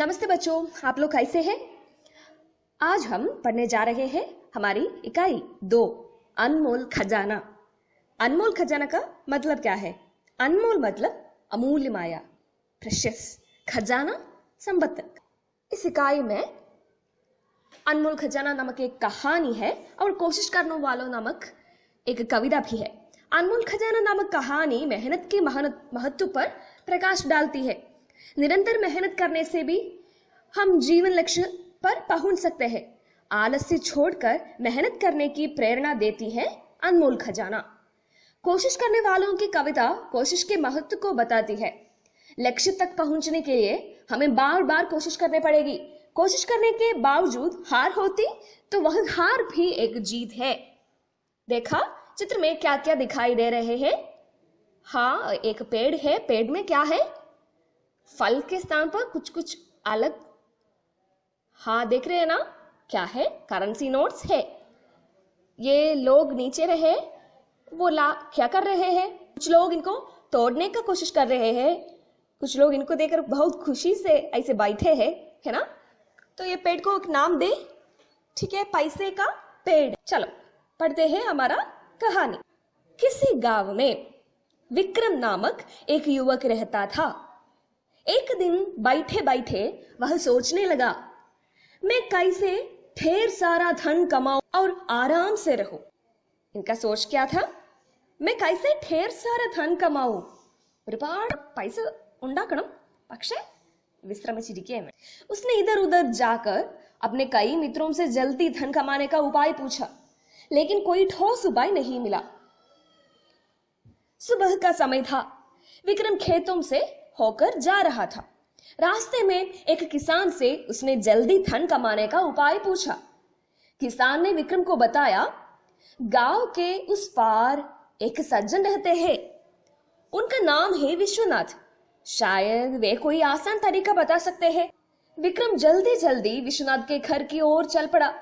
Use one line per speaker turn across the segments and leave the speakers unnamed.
नमस्ते बच्चों, आप लोग कैसे हैं? आज हम पढ़ने जा रहे हैं हमारी इकाई 2 अनमोल खजाना। अनमोल खजाना का मतलब क्या है? अनमोल मतलब अमूल्य माया, प्रेशियस, खजाना संपत्ति। इस इकाई में अनमोल खजाना नामक एक कहानी है और कोशिश करने वालों नामक एक कविता भी है। अनमोल खजाना नामक कहानी मेहनत के महत्व पर प्रकाश डालती है। निरंतर मेहनत करने से भी हम जीवन लक्ष्य पर पहुंच सकते हैं। आलस्य छोड़कर मेहनत करने की प्रेरणा देती है अनमोल खजाना। कोशिश करने वालों की कविता कोशिश के महत्व को बताती है। लक्ष्य तक पहुंचने के लिए हमें बार बार कोशिश करनी पड़ेगी। कोशिश करने के बावजूद हार होती तो वह हार भी एक जीत है। देखा चित्र में क्या क्या दिखाई दे रहे हैं? हाँ, एक पेड़ है। पेड़ में क्या है? फल के स्थान पर कुछ कुछ अलग। हाँ, देख रहे हैं ना? क्या है? करेंसी नोट्स है। ये लोग नीचे रहे, वो क्या कर रहे हैं? कुछ लोग इनको तोड़ने का कोशिश कर रहे हैं, कुछ लोग इनको देखकर बहुत खुशी से ऐसे बैठे हैं, है ना? तो ये पेड़ को एक नाम दे, ठीक है? पैसे का पेड़। चलो पढ़ते हैं हमारा कहानी। किसी गांव में विक्रम नामक एक युवक रहता था। एक दिन बैठे बैठे वह सोचने लगा, मैं कैसे ढेर सारा धन कमाऊं और आराम से रहूं। इनका सोच क्या था? मैं कैसे ढेर सारा धन कमाऊं, ഒരുപാട് പൈസ ഉണ്ടാക്കണം, പക്ഷേ വിശ്രമിച്ചിരിക്കുകയാണ്। उसने इधर उधर जाकर अपने कई मित्रों से जल्दी धन कमाने का उपाय पूछा, लेकिन कोई ठोस उपाय नहीं मिला। सुबह का समय था। विक्रम खेतों से होकर जा रहा था। रास्ते में एक किसान से उसने जल्दी धन कमाने का उपाय पूछा। किसान ने विक्रम को बताया, गांव के उस पार एक सज्जन रहते हैं, उनका नाम है विश्वनाथ। शायद वे कोई आसान तरीका बता सकते हैं। विक्रम जल्दी जल्दी विश्वनाथ के घर की ओर चल पड़ा।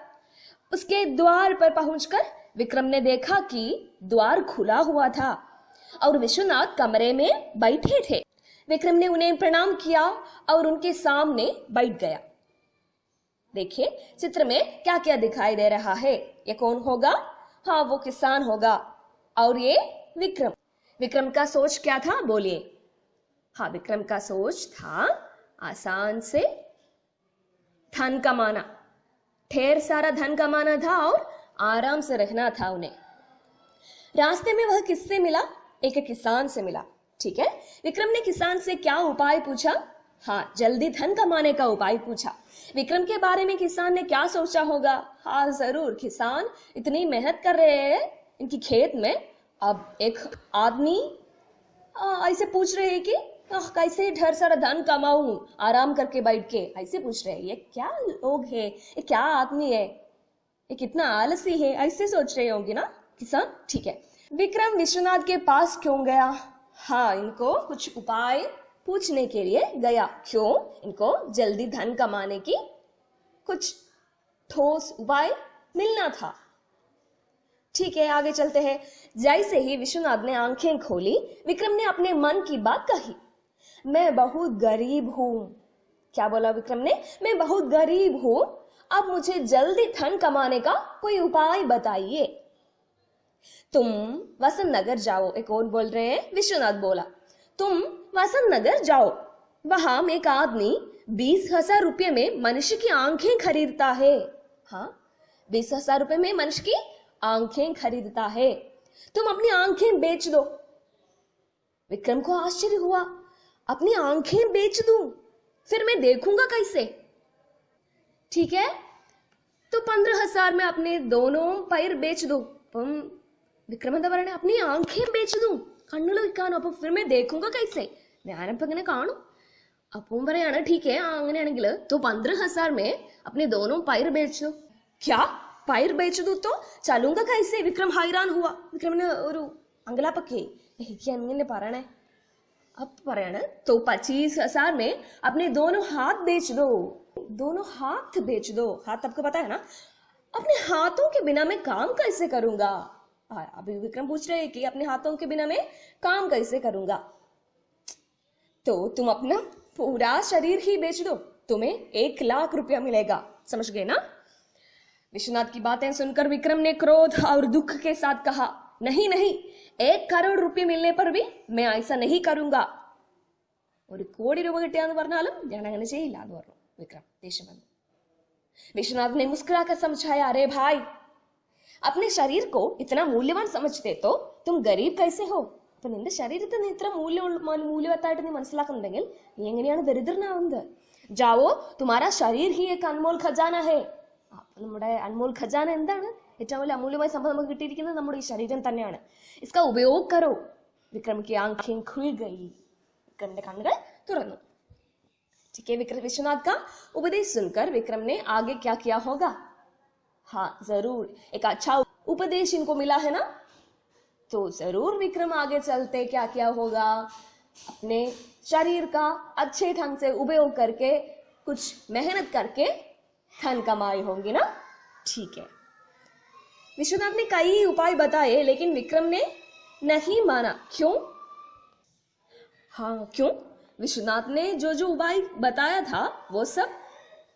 उसके द्वार पर पहुंचकर विक्रम ने देखा कि द्वार खुला हुआ था और विश्वनाथ कमरे में बैठे थे। विक्रम ने उन्हें प्रणाम किया और उनके सामने बैठ गया। देखिए चित्र में क्या क्या दिखाई दे रहा है। ये कौन होगा? हाँ, वो किसान होगा। और ये विक्रम। विक्रम का सोच क्या था? बोलिए। हाँ, विक्रम का सोच था आसान से धन कमाना, ढेर सारा धन कमाना था और आराम से रहना था उन्हें। रास्ते में वह किससे मिला? एक किसान से मिला। ठीक है, विक्रम ने किसान से क्या उपाय पूछा? हाँ, जल्दी धन कमाने का उपाय पूछा। विक्रम के बारे में किसान ने क्या सोचा होगा? हाँ जरूर, किसान इतनी मेहनत कर रहे हैं इनकी खेत में, अब एक आदमी ऐसे पूछ रहे हैं कि कैसे ढेर सारा धन कमाऊं आराम करके बैठ के, ऐसे पूछ रहे हैं। ये क्या लोग है, ये क्या आदमी है, ये कितना आलसी है, ऐसे सोच रहे होंगे ना किसान। ठीक है, विक्रम विश्वनाथ के पास क्यों गया? हाँ, इनको कुछ उपाय पूछने के लिए गया। क्यों? इनको जल्दी धन कमाने की कुछ ठोस उपाय मिलना था। ठीक है, आगे चलते हैं। जैसे ही विश्वनाथ ने आंखें खोली, विक्रम ने अपने मन की बात कही। मैं बहुत गरीब हूं। क्या बोला विक्रम ने? मैं बहुत गरीब हूं, अब मुझे जल्दी धन कमाने का कोई उपाय बताइए। तुम वसंत नगर जाओ। एक और बोल रहे हैं, विश्वनाथ बोला, तुम वसंत नगर जाओ, वहां एक आदमी 20,000 रुपये में मनुष्य की आंखें खरीदता है। हाँ, 20,000 रुपये में मनुष्य की आंखें खरीदता है, तुम अपनी आंखें बेच दो। विक्रम को आश्चर्य हुआ, अपनी आंखें बेच दूं, फिर मैं देखूंगा कैसे? ठीक है, तो 15,000 में अपने दोनों पैर बेच दो। വിക്രം എന്താ പറയണേ? अपनी आंखें बेच दूं, കണ്ണുകൾ വിൽക്കാനോ? അപ്പൊ फिर मैं देखूंगा कैसे? ഞാനപ്പോ ഇങ്ങനെ കാണും. അപ്പം പറയാണ്, ठीक है, അങ്ങനെയാണെങ്കിൽ तो 15,000 में अपने दोनों पैर बेच दो। क्या? पैर बेच दूं तो चलूंगा कैसे? विक्रम हैरान हुआ. വിക്രമിന് ഒരു അങ്കലാപ്പൊക്കെ, എനിക്ക് അങ്ങനെ പറയണേ. अब പറയാണ്, तो 25,000 में अपने दोनों हाथ बेच दो। दोनों हाथ बेच दो। हाथ आपको पता है ना? अपने हाथों के बिना मैं काम कैसे करूंगा? अभी विक्रम पूछ रहे हैं कि अपने हाथों के बिना मैं काम कैसे करूंगा? तो तुम अपना पूरा शरीर ही बेच दो। तुम्हें 1,00,000 रुपया मिलेगा। समझ गए ना? विश्वनाथ की बातें सुनकर विक्रम ने क्रोध और दुख के साथ कहा, नहीं नहीं, 1 करोड़ रुपये मिलने पर भी मैं ऐसा नहीं करूंगा। ഒരു കോടി രൂപ കിട്ടിയാന്ന് പറഞ്ഞാലും ഞാൻ അങ്ങനെ ചെയ്യില്ല എന്ന് പറഞ്ഞു വിക്രം ദേഷ്യം വന്നു। विश्वनाथ ने मुस्कुराकर समझाया, अरे भाई, अपने शरीर को इतना मूल्यवान समझते तो तुम गरीब कैसे हो? അപ്പൊ നിന്റെ ശരീരത്തെ നീ ഇത്ര മൂല്യവത്തായിട്ട് നീ മനസ്സിലാക്കുന്നുണ്ടെങ്കിൽ നീ എങ്ങനെയാണ് ദരിദ്രനാവുന്നത്? ജാവോ, തുമാരാ ശരീർ ഹി ഏക് അൻമോൽ ഖജാന ഹേ. നമ്മുടെ അൻമോൽ ഖജാന എന്താണ്? ഏറ്റവും വലിയ അമൂല്യമായ സംഭവം നമുക്ക് കിട്ടിയിരിക്കുന്നത് നമ്മുടെ ഈ ശരീരം തന്നെയാണ്. ഇസ്കാ ഉപयोग करो. विक्रम की आंखें खुल गई. विक्रम के കണ്ണുകൾ തുറന്നു. ठीक है, विश्वनाथ का उपदेश सुनकर विक्रम ने आगे क्या किया होगा? हाँ जरूर, एक अच्छा उपदेश इनको मिला है ना, तो जरूर विक्रम आगे चलते क्या किया होगा? अपने शरीर का अच्छे ढंग से उपयोग करके कुछ मेहनत करके धन कमाई होंगी ना। ठीक है, विश्वनाथ ने कई उपाय बताए लेकिन विक्रम ने नहीं माना। क्यों? हाँ क्यों? विश्वनाथ ने जो जो उपाय बताया था वो सब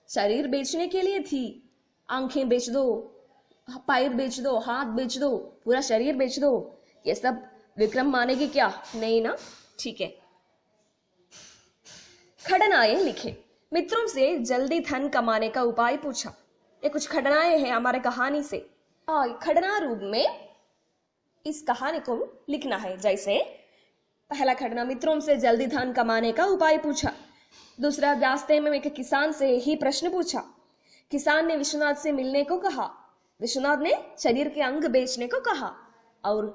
शरीर बेचने के लिए थी। आंखें बेच दो, पैर बेच दो, हाथ बेच दो, पूरा शरीर बेच दो, ये सब विक्रम मानेगी क्या? नहीं ना। ठीक है, खड़नाएं लिखे। मित्रों से जल्दी धन कमाने का उपाय पूछा। ये कुछ खड़नाएं हैं हमारे कहानी से। खड़ना रूप में इस कहानी को लिखना है। जैसे पहला खड़ना, मित्रों से जल्दी धन कमाने का उपाय पूछा। दूसरा, रास्ते में एक किसान से ही प्रश्न पूछा। किसान ने विश्वनाथ से मिलने को कहा। विश्वनाथ ने शरीर के अंग बेचने को कहा। और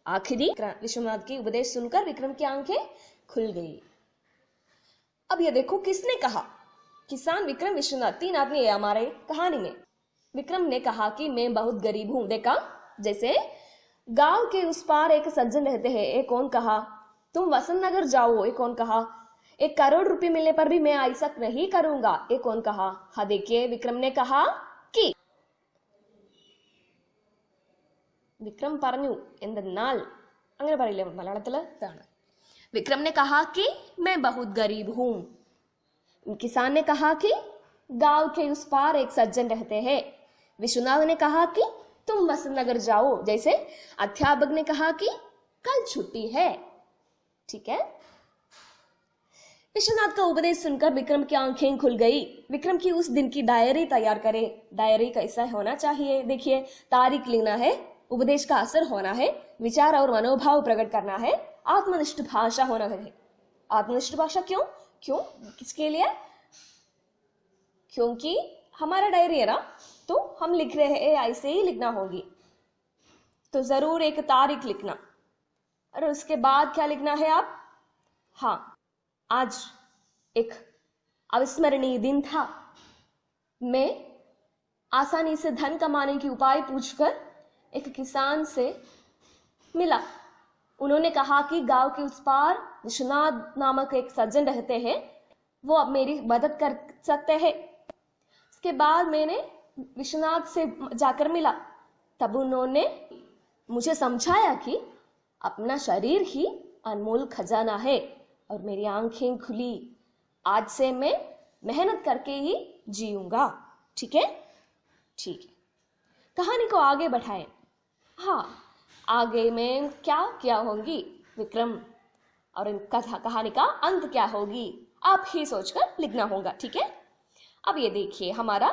आखिरी, विश्वनाथ की उपदेश सुनकर विक्रम की आंखें खुल गई। अब ये देखो किसने कहा? किसान, विक्रम, विश्वनाथ, 3 आदमी है हमारे कहानी में। विक्रम ने कहा कि मैं बहुत गरीब हूं। देखा, जैसे गांव के उस पार एक सज्जन रहते हैं, एक कौन कहा? तुम वसंत नगर जाओ, एक कौन कहा? 1 करोड़ रुपए मिलने पर भी मैं ऐसा नहीं करूंगा, एक कौन कहा? हाँ देखिए, विक्रम ने कहा कि विक्रम പറഞ്ഞു എന്തെന്നാൽ അങ്ങനെ പറയില്ലേ മലയാളത്തിൽ? ഇതാണ് विक्रम ने कहा कि मैं बहुत गरीब हूं। किसान ने कहा कि गांव के उस पार एक सज्जन रहते हैं। विश्वनाथ ने कहा कि तुम वसंत नगर जाओ। जैसे अध्यापक ने कहा कि कल छुट्टी है। ठीक है, विश्वनाथ का उपदेश सुनकर विक्रम की आंखें खुल गई। विक्रम की उस दिन की डायरी तैयार करें। डायरी कैसा होना चाहिए? देखिए, तारीख लिखना है, उपदेश का असर होना है, विचार और मनोभाव प्रकट करना है, आत्मनिष्ठ भाषा होना है। आत्मनिष्ठ भाषा क्यों? क्यों किसके लिए? क्योंकि हमारा डायरी है ना, तो हम लिख रहे हैं, ऐसे ही लिखना होगी। तो जरूर एक तारीख लिखना, और उसके बाद क्या लिखना है आप? हाँ, आज एक अविस्मरणीय दिन था। मैं आसानी से धन कमाने की उपाय पूछकर एक किसान से मिला। उन्होंने कहा कि गांव के उस पार विश्वनाथ नामक एक सज्जन रहते हैं, वो अब मेरी मदद कर सकते हैं। इसके बाद मैंने विश्वनाथ से जाकर मिला, तब उन्होंने मुझे समझाया कि अपना शरीर ही अनमोल खजाना है, और मेरी आंखें खुली। आज से मैं मेहनत करके ही जीऊंगा। ठीक है, ठीक है, कहानी को आगे बढ़ाएं। हाँ, आगे मैं क्या होंगी विक्रम, और इन कहानी का अंत क्या होगी आप ही सोचकर लिखना होगा। ठीक है, अब ये देखिए, हमारा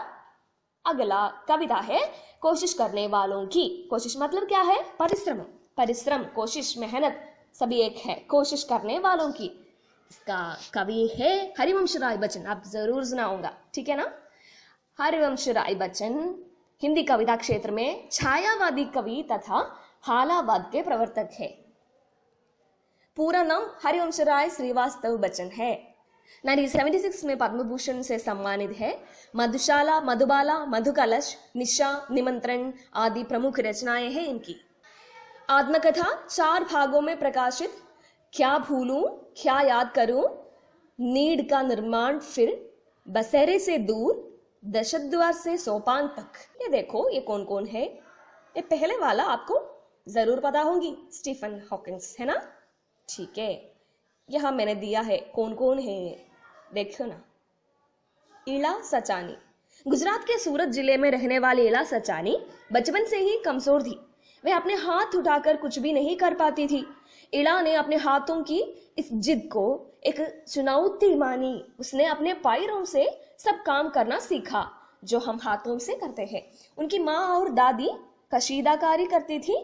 अगला कविता है कोशिश करने वालों की। कोशिश मतलब क्या है? परिश्रम। परिश्रम, कोशिश, मेहनत सभी एक है। कोशिश करने वालों की, इसका कवि है हरिवंश राय बच्चन। आप जरूर सुना होगा, ठीक है ना? हरिवंश राय बच्चन हिंदी कविता क्षेत्र में छायावादी कवि तथा हालावाद के प्रवर्तक है। पूरा नाम हरिवंश राय श्रीवास्तव बच्चन है। 1976 में पद्म भूषण से सम्मानित है। मधुशाला, मधुबाला, मधुकलश, निशा, निमंत्रण आदि प्रमुख रचनाएं हैं इनकी। आत्मकथा 4 भागों में प्रकाशित। क्या भूलूं, क्या याद करूं, नीड का निर्माण, फिर बसेरे से दूर, दशद्वार से सोपान तक। ये देखो, ये कौन कौन है? ये पहले वाला आपको जरूर पता होंगी, स्टीफन हॉकिंस, है ना? ठीक है, यहां मैंने दिया है कौन कौन है, देखो ना। इला सचानी। गुजरात के सूरत जिले में रहने वाली इला सचानी बचपन से ही कमजोर थी। वे अपने हाथ उठाकर कुछ भी नहीं कर पाती थी। इला ने अपने हाथों की इस जिद को एक चुनौती मानी। उसने अपने पैरों से सब काम करना सीखा जो हम हाथों से करते हैं। उनकी माँ और दादी कशीदाकारी करती थी।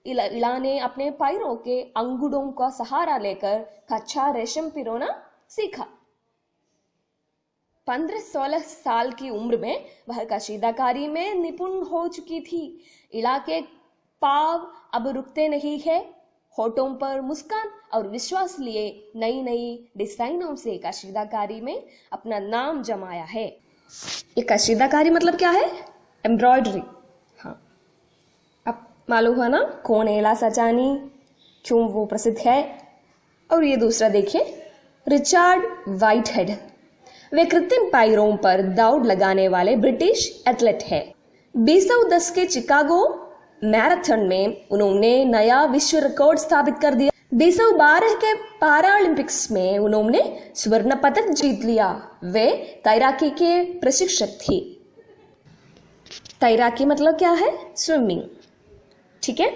इला ने अपने पैरों के अंगूठों का सहारा लेकर कच्चा रेशम पिरोना सीखा। 15-16 साल की उम्र में वह कशीदाकारी में निपुण हो चुकी थी। इला के पांव अब रुकते नहीं है। होठों पर मुस्कान और विश्वास लिए नई नई डिजाइनों से कशीदाकारी में अपना नाम जमाया है। ये कशीदाकारी मतलब क्या है? एम्ब्रॉयडरी। हाँ, अब मालूम है ना कौन है इला सचानी, क्यों वो प्रसिद्ध है। और ये दूसरा देखिए, रिचर्ड व्हाइटहेड। वे कृत्रिम पैरों पर दौड़ लगाने वाले ब्रिटिश एथलीट है। 2010 के चिकागो मैराथन में उन्होंने नया विश्व रिकॉर्ड स्थापित कर दिया। 2012 के पैरालंपिक्स में उन्होंने स्वर्ण पदक जीत लिया। वे तैराकी के प्रशिक्षक थी। तैराकी मतलब क्या है? स्विमिंग। ठीक है,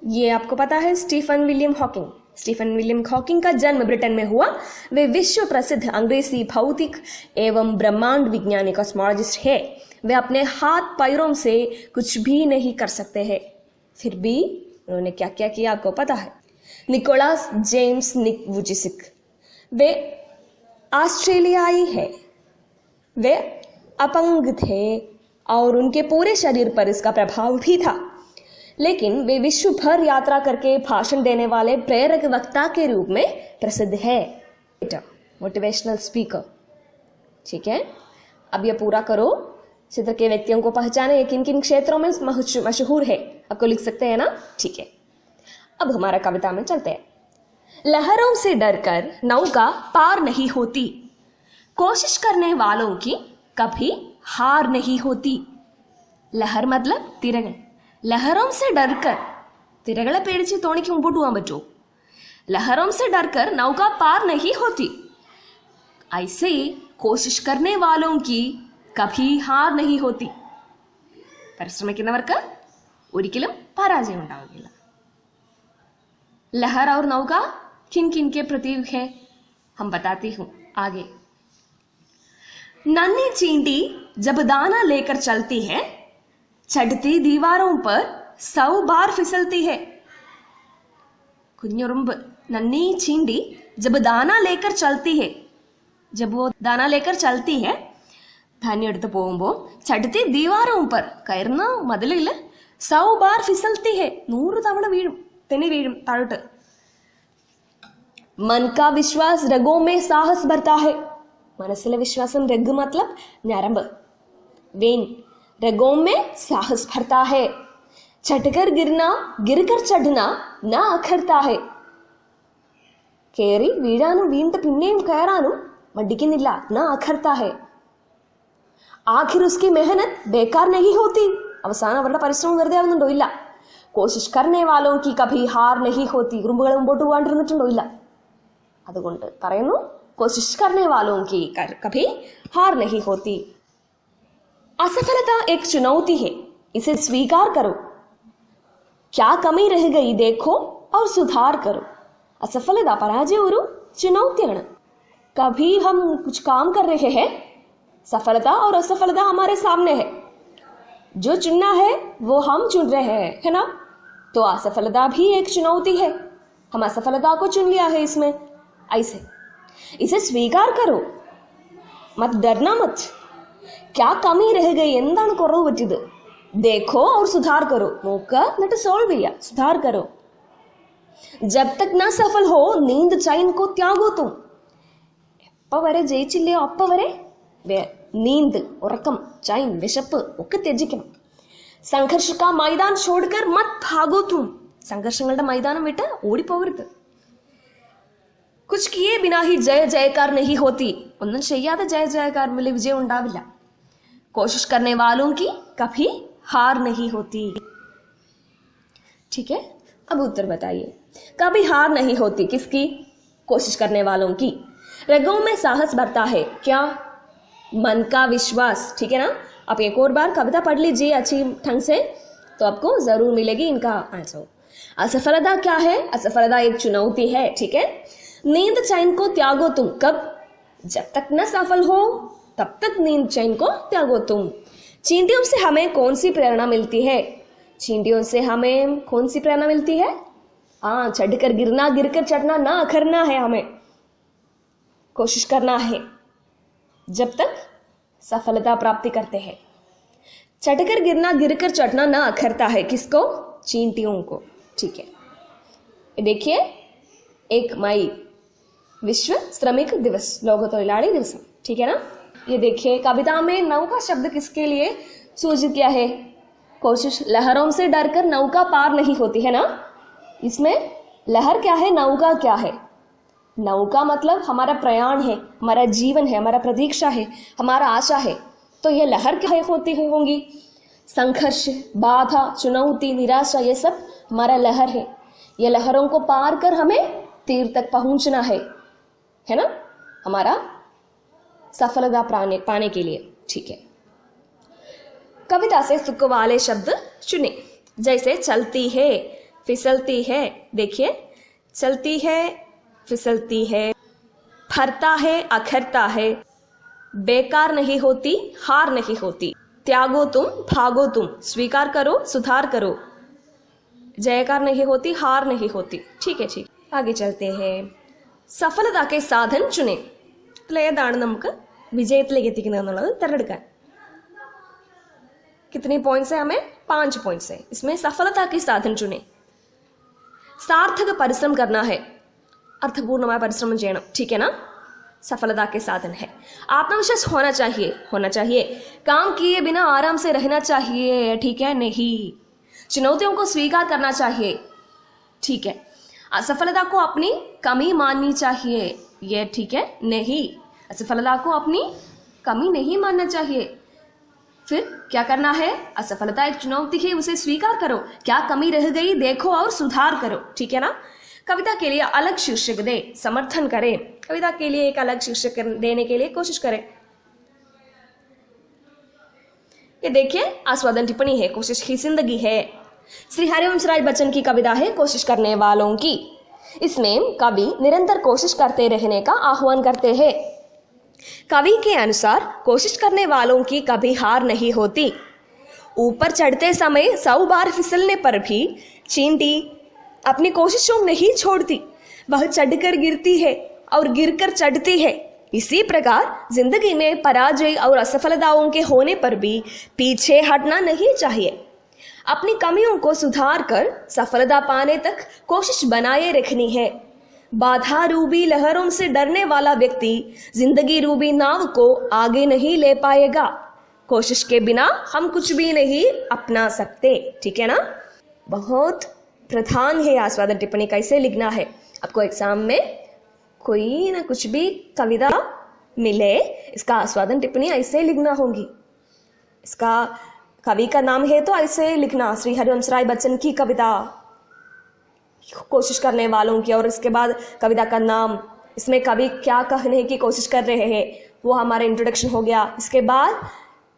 ये आपको पता है Stephen William Hawking. Stephen William Hawking का जन्म ब्रिटेन में हुआ। वे विश्व प्रसिद्ध अंग्रेजी भौतिक एवं ब्रह्मांड वैज्ञानिक कॉस्मोलॉजिस्ट है। वे अपने हाथ पैरों से कुछ भी नहीं कर सकते हैं, फिर भी उन्होंने क्या क्या किया आपको पता है। निकोलस जेम्स निक वुजिसिक, वे ऑस्ट्रेलियाई है। वे अपंग थे और उनके पूरे शरीर पर इसका प्रभाव भी था, लेकिन वे विश्व भर यात्रा करके भाषण देने वाले प्रेरक वक्ता के रूप में प्रसिद्ध है। Motivational speaker. ठीक है, अब ये पूरा करो। क्षेत्र के व्यक्तियों को पहचाने किन किन क्षेत्रों में मशहूर है, आपको लिख सकते हैं ना। ठीक है, अब हमारा कविता में चलते हैं। लहरों से डरकर नौका पार नहीं होती, कोशिश करने वालों की कभी हार नहीं होती। लहर मतलब തിരകൾ। लहरों से डरकर, തിരകളെ പേടിച്ച് തോണിക്ക് മുമ്പോട്ട് പോകാൻ പറ്റുമോ? लहरों से डरकर नौका पार नहीं होती, ऐसे ही कोशिश करने वालों की कभी हार नहीं होती। പരിശ്രമിക്കുന്നവർക്ക് ഒരിക്കലും പരാജയം ഉണ്ടാവില്ല। लहर और नौका किन किन के प्रतीक है हम बताती हूं आगे। नन्ही चींटी जब दाना लेकर चलती है, चढ़ती दीवारों पर 100 बार फिसलती है। कुഞ്ഞുറുമ്പ്, नन्ही चींटी जब दाना लेकर चलती है, जब वो दाना लेकर चलती है, ധാന്യം എടുത്ത് പോകുമ്പോൾ ചടുത്തി ദീവാरों पर കയറുന്ന മതിലിൽ 100 बार फिसलती है, 100 തവണ വീഴും, തെന്നി വീഴും താഴോട്ട്। मन का विश्वास रगों में साहस भरता है। മനസ്സിലെ വിശ്വാസം, രഗ് मतलब ഞരമ്പ്, वेन, रगों में साहस भरता है। चढ़कर गिरना, गिरकर चढ़ना न अखरता है। കേറി വീഴാനും വീണ്ടും പിന്നെയും കയറാനും മടിക്കുന്നില്ല, न अखरता है। आखिर उसकी मेहनत बेकार नहीं होती, അവസാനം അവരുടെ പരിശ്രമം വെറുതെ ആവുന്നുണ്ടോ? ഇല്ല। കോശിഷ് करने वालों की कभी हार नहीं होती, ഉറുമ്പുകൾ മുമ്പോട്ട് പോകാണ്ടിരുന്നിട്ടുണ്ടോ? ഇല്ല। അതുകൊണ്ട് പറയുന്നു कोशिश करने वालों की कभी हार नहीं होती। असफलता एक चुनौती है, इसे स्वीकार करो। क्या कमी रह गई देखो और सुधार करो। असफलता, पराजय ഒരു चुनौतिയാണ്। कभी हम कुछ काम कर रहे हैं, सफलता और असफलता हमारे सामने है। जो चुनना है वो हम चुन रहे हैं, है ना। तो असफलता भी एक चुनौती है, हम असफलता को चुन लिया है इसमें। ऐसे इसे स्वीकार करो, मत डरना मत। क्या कमी रह गई, എന്താണ് കുറവ് പറ്റിയത്, देखो और सुधार करो, നോക്ക എന്നിട്ട് സോൾവ് ചെയ്യുക, सुधार करो। जब तक ना सफल हो नींद चैन को त्यागो तुम। എപ്പോ വരെ ജയിച്ചില്ലയോ അപ്പോ വരെ नींद, ഉറക്കം, चैन, വിശപ്പ് ഒക്കെ ത്യജിക്കണം। संघर्ष का मैदान छोड़कर मत भागो तुम। സംഘർഷങ്ങളുടെ മൈതാനം വിട്ട് ഓടിപ്പോകരുത്। कुछ किए बिना ही जय जयकार नहीं होती, ഒന്നും ചെയ്യാതെ जय जयकार मिले विजय ഉണ്ടാവില്ല। कोशिश करने वालों की कभी हार नहीं होती। ठीक है, अब उत्तर बताइए। कभी हार नहीं होती किसकी? कोशिश करने वालों की। रगों में साहस भरता है, क्या? मन का विश्वास, ठीक है ना। आप एक और बार कविता पढ़ लीजिए अच्छी ढंग से, तो आपको जरूर मिलेगी इनका आंसर। असफलता क्या है? असफलता एक चुनौती है, ठीक है। नींद चैन को त्यागो तुम, कब? जब तक न सफल हो तब तक नींद चैन को त्यागो तुम। चींटियों से हमें कौन सी प्रेरणा मिलती है? चींटियों से हमें कौन सी प्रेरणा मिलती है? हाँ, चढ़कर गिरना, गिरकर चढ़ना ना अखरना है, हमें कोशिश करना है जब तक सफलता प्राप्ति करते हैं। चढ़कर गिरना, गिरकर चढ़ना ना अखरता है, किसको? चींटियों को, ठीक है। देखिए 1 मई विश्व श्रमिक दिवस, लोकतोइलाड़ी दिवस, ठीक है ना। ये देखिए कविता में नौका शब्द किसके लिए सूचित किया है? कोशिश, लहरों से डरकर नौका पार नहीं होती है ना। इसमें लहर क्या है, नौका क्या है? नौका मतलब हमारा प्रयाण है, हमारा जीवन है, हमारा प्रतीक्षा है, हमारा आशा है। तो ये लहर क्या होती होंगी? संघर्ष, बाधा, चुनौती, निराशा, ये सब हमारा लहर है। ये लहरों को पार कर हमें तीर तक पहुंचना है ना, हमारा सफलता पाने के लिए, ठीक है। कविता से सुख वाले शब्द चुने, जैसे चलती है, फिसलती है, देखिए चलती है, फिसलती है, फरता है, अखरता है, बेकार नहीं होती, हार नहीं होती, त्यागो तुम, भागो तुम, स्वीकार करो, सुधार करो, जयकार नहीं होती, हार नहीं होती, ठीक है, ठीक। आगे चलते हैं। सफलता के साधन चुने, ഏതാണ് നമുക്ക് വിജയത്തിലേക്ക് എത്തിക്കുന്നത് എന്നുള്ളത് തിരഞ്ഞെടുക്കാൻ। कितने पॉइंट्स है? हमें 5 पॉइंट्स है। इसमें सफलता के साधन चुने। सार्थक परिश्रम करना है, अर्थपूर्णമായ परिश्रम ചെയ്യണം, ठीक है ना। सफलता के साधन है। आत्मविश्वास होना चाहिए, काम किए बिना आराम से रहना चाहिए, ठीक है, नहीं। चुनौतियों को स्वीकार करना चाहिए, ठीक है। असफलता को अपनी कमी माननी चाहिए, ये ठीक है, नहीं। असफलता को अपनी कमी नहीं मानना चाहिए। फिर क्या करना है? असफलता एक चुनौती है, उसे स्वीकार करो, क्या कमी रह गई देखो और सुधार करो, ठीक है ना। कविता के लिए अलग शीर्षक दे, समर्थन करें, कविता के लिए एक अलग शीर्षक देने के लिए कोशिश करें। ये देखिए आस्वादन टिप्पणी है, कोशिश की जिंदगी है। श्री हरिवंश राय बच्चन की कविता है कोशिश करने वालों की। इसमें कवि निरंतर कोशिश करते रहने का आह्वान करते हैं। कवि के अनुसार कोशिश करने वालों की कभी हार नहीं होती। ऊपर चढ़ते समय 100 बार फिसलने पर भी चींटी अपनी कोशिशों नहीं छोड़ती, वह चढ़कर गिरती है और गिरकर चढ़ती है। इसी प्रकार जिंदगी में पराजय और असफलताओं के होने पर भी पीछे हटना नहीं चाहिए। अपनी कमियों को सुधार कर सफलता पाने तक कोशिश बनाए रखनी है। बाधा रूबी लहरों से डरने वाला व्यक्ति जिंदगी रूबी नाव को आगे नहीं ले पाएगा। कोशिश के बिना हम कुछ भी नहीं अपना सकते, ठीक है ना। बहुत प्रधान है आस्वादन टिप्पणी, कैसे लिखना है। आपको एग्जाम में कोई ना कुछ भी कविता मिले, इसका आस्वादन टिप्पणी ऐसे लिखना होगी। इसका कवि का नाम है तो ऐसे लिखना, श्री हरिवंश राय बच्चन की कविता कोशिश करने वालों की, और इसके बाद कविता का नाम, इसमें कवि क्या कहने की कोशिश कर रहे हैं वो हमारा इंट्रोडक्शन हो गया। इसके बाद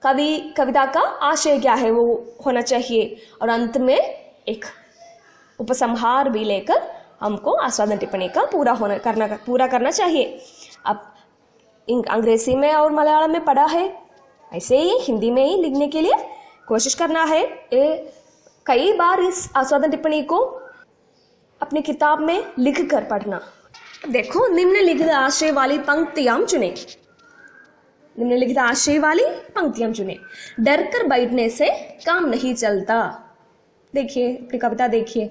कविता का आशय क्या है वो होना चाहिए, और अंत में एक उपसंहार भी लेकर हमको आस्वादन टिप्पणी का पूरा करना चाहिए। अब अंग्रेजी में और मलयालम में पढ़ा है, ऐसे ही हिंदी में ही लिखने के लिए कोशिश करना है। कई बार इस आस्वादन टिप्पणी को अपनी किताब में लिख कर पढ़ना। देखो, निम्नलिखित आशय वाली पंक्तियां चुने। निम्नलिखित आशय वाली पंक्तियां चुने। डर कर बैठने से काम नहीं चलता। देखिए अपनी कविता देखिए,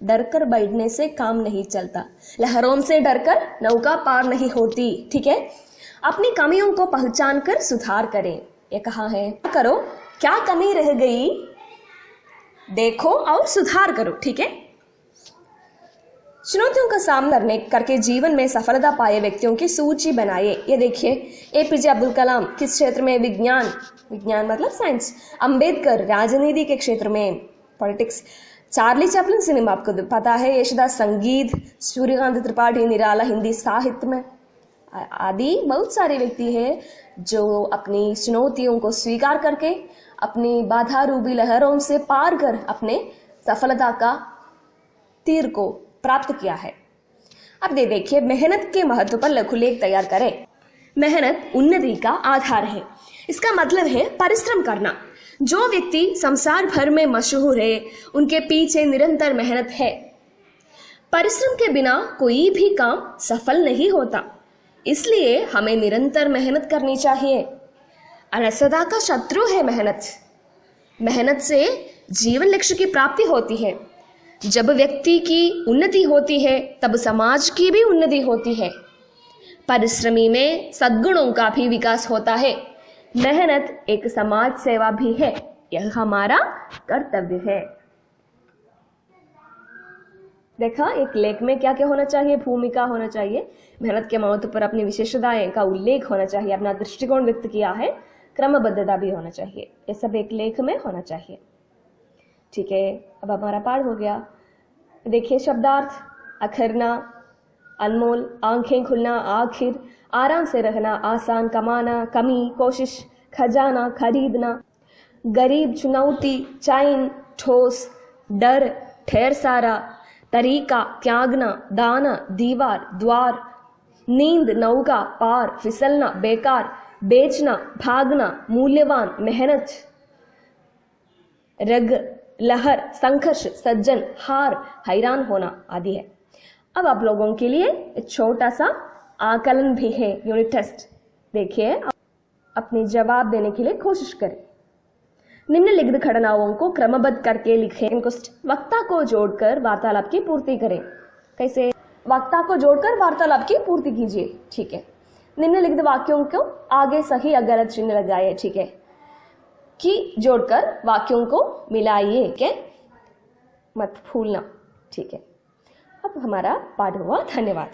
डर कर बैठने से काम नहीं चलता, लहरों से डरकर नौका पार नहीं होती, ठीक है। अपनी कमियों को पहचान कर सुधार करें, ये कहा है। करो, क्या कमी रह गई देखो और सुधार करो, ठीक है। चुनौतियों का सामना करके जीवन में सफलता पाए व्यक्तियों की सूची बनाइए। ये देखिए, एपीजे अब्दुल कलाम किस क्षेत्र में? विज्ञान मतलब साइंस। अंबेडकर राजनीति के क्षेत्र में, पॉलिटिक्स। चार्ली चैपलिन सिनेमा आपको पता है। यशोदास संगीत। सूर्यकांत त्रिपाठी निराला हिंदी साहित्य में। आदि बहुत सारे व्यक्ति हैं जो अपनी चुनौतियों को स्वीकार करके अपनी बाधा रूपी लहरों से पार कर अपने सफलता का तीर को प्राप्त किया है। अब देखिए, मेहनत के महत्व पर लघुलेख तैयार करें। मेहनत उन्नति का आधार है। इसका मतलब है परिश्रम करना। जो व्यक्ति संसार भर में मशहूर है, उनके पीछे निरंतर मेहनत है। परिश्रम के बिना कोई भी काम सफल नहीं होता, इसलिए हमें निरंतर मेहनत करनी चाहिए। अलसता का शत्रु है मेहनत। मेहनत से जीवन लक्ष्य की प्राप्ति होती है। जब व्यक्ति की उन्नति होती है, तब समाज की भी उन्नति होती है। परिश्रमी में सद्गुणों का भी विकास होता है। मेहनत एक समाज सेवा भी है। यह हमारा कर्तव्य है। देखा, एक लेख में क्या क्या होना चाहिए? भूमिका होना चाहिए, मेहनत के महत्व पर अपनी विशेषताएं का उल्लेख होना चाहिए, अपना दृष्टिकोण व्यक्त किया है, क्रमबद्धता भी होना चाहिए। ये सब एक लेख में होना चाहिए। ठीक है, अब हमारा पाठ हो गया। देखिए, शब्दार्थ: अखरना, अनमोल, आंखें खुलना, आखिर, आराम से रहना, आसान, कमाना, कमी, कोशिश, खजाना, खरीदना, गरीब, चुनौती, चैन, ठोस, डर, ढेर सारा, तरीका, त्यागना, दाना, दीवार, द्वार, नींद, नौका, पार, फिसलना, बेकार, बेचना, भागना, मूल्यवान, मेहनत, रग, लहर, संघर्ष, सज्जन, हार, हैरान होना आदि है। अब आप लोगों के लिए एक छोटा सा आकलन भी है, यूनिट टेस्ट। देखिए, अपने जवाब देने के लिए कोशिश करें। निम्नलिखित घटनाओं को क्रमबद्ध करके लिखें। वक्ता को जोड़कर वार्तालाप की पूर्ति करें। कैसे? वक्ता को जोड़कर वार्तालाप की पूर्ति कीजिए। ठीक है, निम्नलिखित वाक्यों को आगे सही या गलत चिन्ह लगाइए। ठीक है, कि जोड़कर वाक्यों को मिलाइए। ठीक है, मत भूलना। ठीक है, अब हमारा पाठ हुआ। धन्यवाद।